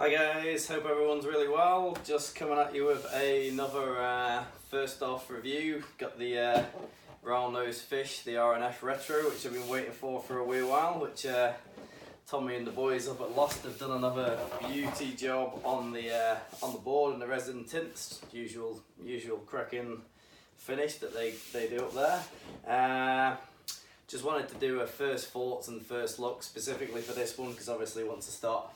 Hi guys, hope everyone's really well. Just coming at you with another first off review. Got the brown nosed fish, the RNF Retro, which I've been waiting for a wee while, which Tommy and the boys up at Lost have done another beauty job on the board and the resin tints. Usual cracking finish that they do up there. Just wanted to do a first thoughts and first look specifically for this one, because obviously once I start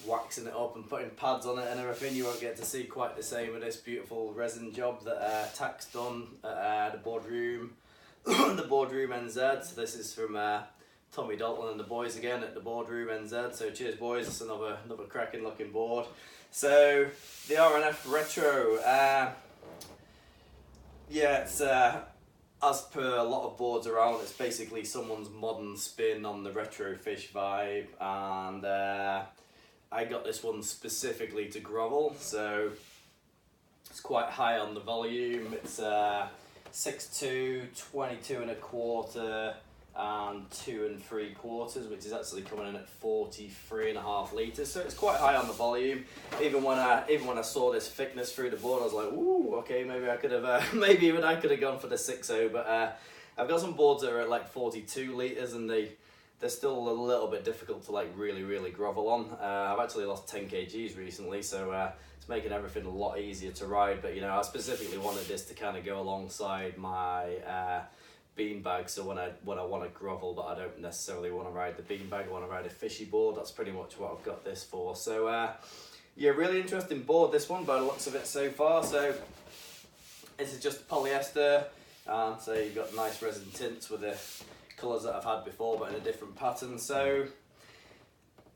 waxing it up and putting pads on it and everything, you won't get to see quite the same of this beautiful resin job that Tack's done at the boardroom the boardroom NZ. So this is from Tommy Dalton and the boys again at the boardroom NZ. So cheers boys, it's another cracking looking board. So the RNF Retro, yeah, it's as per a lot of boards around, it's basically someone's modern spin on the retro fish vibe, and I got this one specifically to grovel, so it's quite high on the volume. It's 6'2", 22 and a quarter and 2 3/4, which is actually coming in at 43.5 litres, so it's quite high on the volume. Even when I saw this thickness through the board, I was like, ooh, okay, maybe I could have maybe even I could have gone for the 6.0, but I've got some boards that are at like 42 litres, and they're still a little bit difficult to like really grovel on. I've actually lost 10 kgs recently, so it's making everything a lot easier to ride. But you know, I specifically wanted this to kind of go alongside my beanbag, so when I want to grovel but I don't necessarily want to ride the beanbag, I want to ride a fishy board. That's pretty much what I've got this for. So yeah, really interesting board, this one, by the looks of it so far. So this is just polyester, and so you've got nice resin tints with the colours that I've had before but in a different pattern. So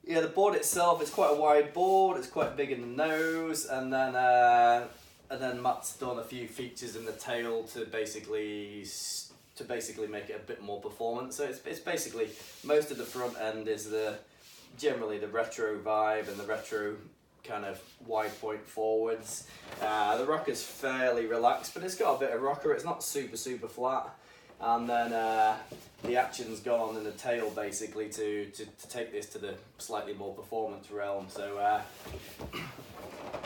yeah, the board itself is quite a wide board, it's quite big in the nose, and then Matt's done a few features in the tail to basically make it a bit more performance. So it's basically, most of the front end is generally the retro vibe and the retro kind of wide point forwards. The rocker's fairly relaxed, but it's got a bit of rocker. It's not super flat. And then the action's gone on in the tail basically to take this to the slightly more performance realm. So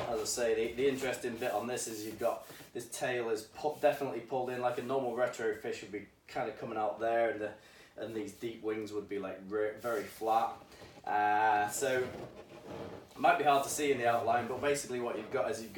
as I say, the interesting bit on this is you've got this tail is definitely pulled in like a normal retro fish would be kind of coming out there, and these deep wings would be like very flat. So it might be hard to see in the outline, but basically what you've got is you've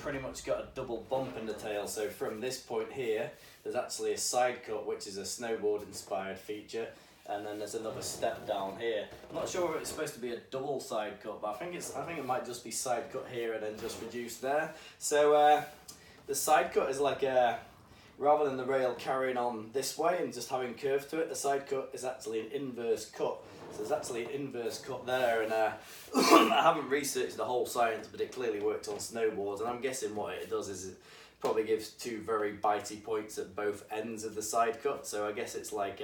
pretty much got a double bump in the tail. So from this point here, there's actually a side cut, which is a snowboard inspired feature, and then there's another step down here. I'm not sure if it's supposed to be a double side cut, but I think it might just be side cut here and then just reduced there. So the side cut is like rather than the rail carrying on this way and just having curve to it, the side cut is actually an inverse cut. So there's actually an inverse cut there, and I haven't researched the whole science, but it clearly works on snowboards, and I'm guessing what it does is it probably gives two very bitey points at both ends of the side cut. So I guess it's like,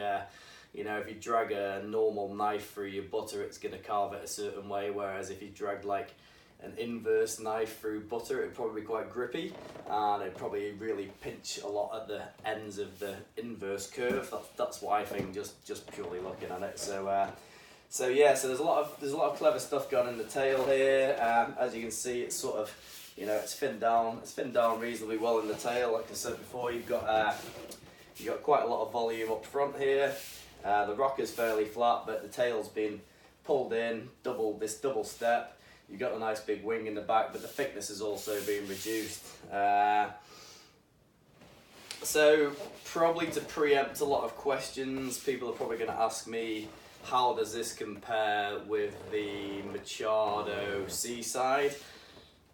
you know, if you drag a normal knife through your butter, it's going to carve it a certain way, whereas if you drag like an inverse knife through butter, it'd probably be quite grippy, and it'd probably really pinch a lot at the ends of the inverse curve. That's what I think, just purely looking at it. So yeah, so there's a lot of clever stuff going in the tail here. As you can see, it's sort of, you know, it's thinned down reasonably well in the tail. Like I said before, you've got quite a lot of volume up front here. The rocker's fairly flat, but the tail's been pulled in, double step. You've got a nice big wing in the back, but the thickness is also being reduced. So probably to preempt a lot of questions, people are probably going to ask me, how does this compare with the Machado Seaside?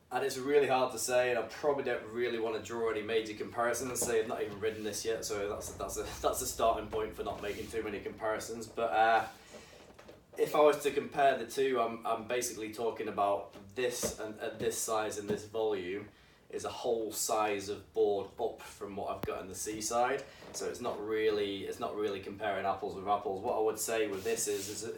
And it's really hard to say, and I probably don't really want to draw any major comparisons. Say I've not even ridden this yet, so that's a starting point for not making too many comparisons. But if I was to compare the two, I'm basically talking about this, and at this size and this volume is a whole size of board up from what I've got in the Seaside. So it's not really comparing apples with apples. What I would say with this is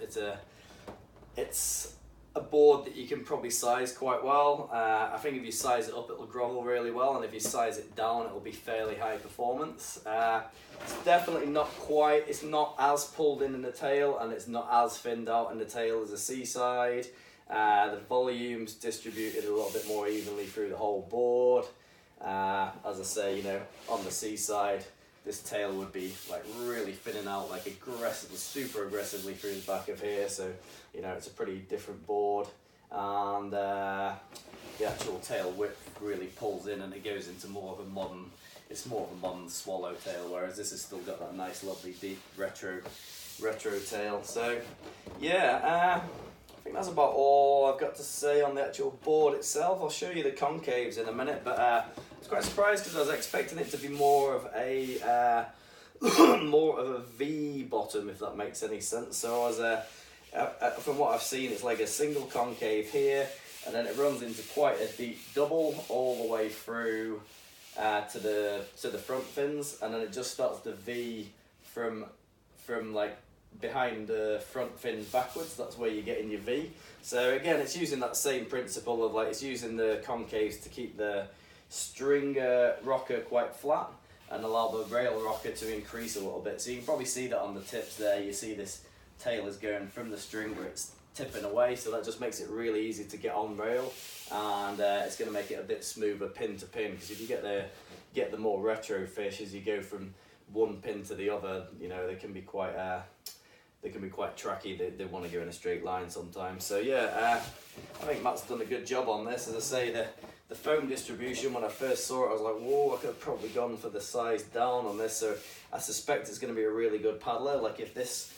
it's a board that you can probably size quite well. I think if you size it up, it'll grovel really well, and if you size it down, it'll be fairly high performance. It's definitely not quite, it's not as pulled in the tail, and it's not as thinned out in the tail as a Seaside. The volume's distributed a little bit more evenly through the whole board. As I say, you know, on the C side, this tail would be like really thinning out like aggressively, super aggressively through the back of here. So, you know, it's a pretty different board. And the actual tail width really pulls in and it goes into more of a modern, it's more of a modern swallowtail, whereas this has still got that nice lovely deep retro tail. So yeah, I think that's about all I've got to say on the actual board itself. I'll show you the concaves in a minute, but I was quite surprised because I was expecting it to be more of a more of a V bottom, if that makes any sense. So I was from what I've seen, it's like a single concave here, and then it runs into quite a deep double all the way through to the front fins, and then it just starts to V from like behind the front fin backwards. That's where you're getting your V. So again, it's using that same principle of like, it's using the concaves to keep the stringer rocker quite flat and allow the rail rocker to increase a little bit. So you can probably see that on the tips there. You see this tail is going from the stringer, it's tipping away, so that just makes it really easy to get on rail, and it's going to make it a bit smoother pin to pin, because if you get the more retro fish, as you go from one pin to the other, you know, they can be quite tracky. They want to go in a straight line sometimes. So yeah, I think Matt's done a good job on this. As I say, the foam distribution, when I first saw it, I was like, whoa, I could have probably gone for the size down on this. So I suspect it's going to be a really good paddler. Like if this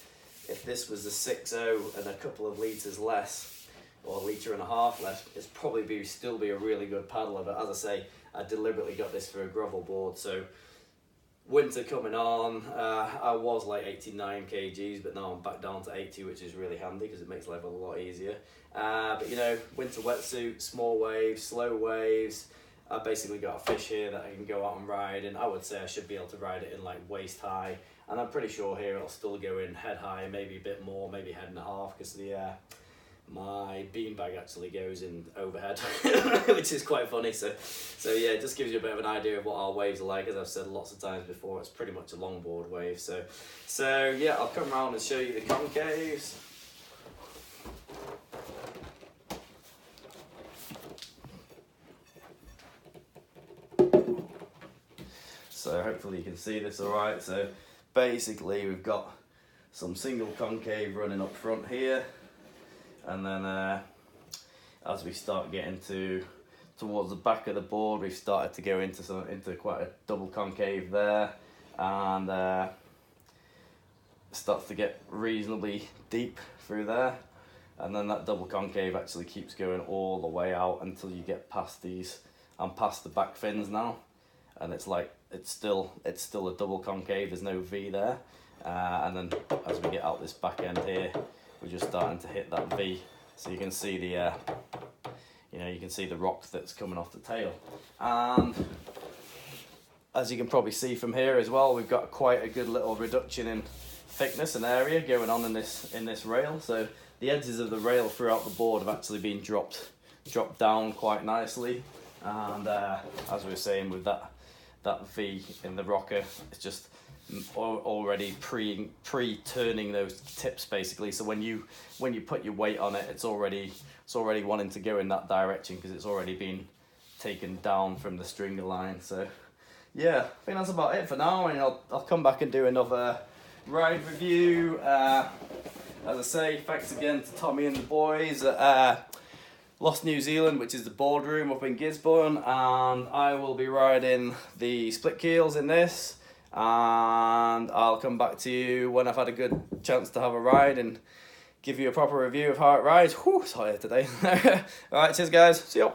was a 6.0 and a couple of litres less, or a litre and a half less, it's probably still be a really good paddler. But as I say, I deliberately got this for a gravel board. So winter coming on, I was like 89 kgs, but now I'm back down to 80, which is really handy because it makes life a lot easier. But you know, winter wetsuit, small waves, slow waves. I've basically got a fish here that I can go out and ride, and I would say I should be able to ride it in like waist high, and I'm pretty sure here it'll still go in head high, maybe a bit more, maybe head and a half, because my beanbag actually goes in overhead, which is quite funny. So yeah, it just gives you a bit of an idea of what our waves are like. As I've said lots of times before, it's pretty much a longboard wave. So yeah, I'll come around and show you the concaves. So hopefully you can see this all right. So basically we've got some single concave running up front here, and then as we start getting towards the back of the board, we've started to go into quite a double concave there, and it starts to get reasonably deep through there, and then that double concave actually keeps going all the way out until you get past these. I'm past the back fins now, and it's like it's still a double concave. There's no V there, and then as we get out this back end here, we're just starting to hit that V. So you can see the you can see the rock that's coming off the tail, and as you can probably see from here as well, we've got quite a good little reduction in thickness and area going on in this rail. So the edges of the rail throughout the board have actually been dropped down quite nicely, and as we were saying, with that V in the rocker, it's just already pre-turning those tips basically. So when you put your weight on it, it's already wanting to go in that direction because it's already been taken down from the stringer line. So yeah, I think that's about it for now, and I'll come back and do another ride review. As I say, thanks again to Tommy and the boys at Lost New Zealand, which is the boardroom up in Gisborne, and I will be riding the split keels in this, and I'll come back to you when I've had a good chance to have a ride and give you a proper review of how it rides. Whew, it's hot here today. Alright, cheers guys, see you.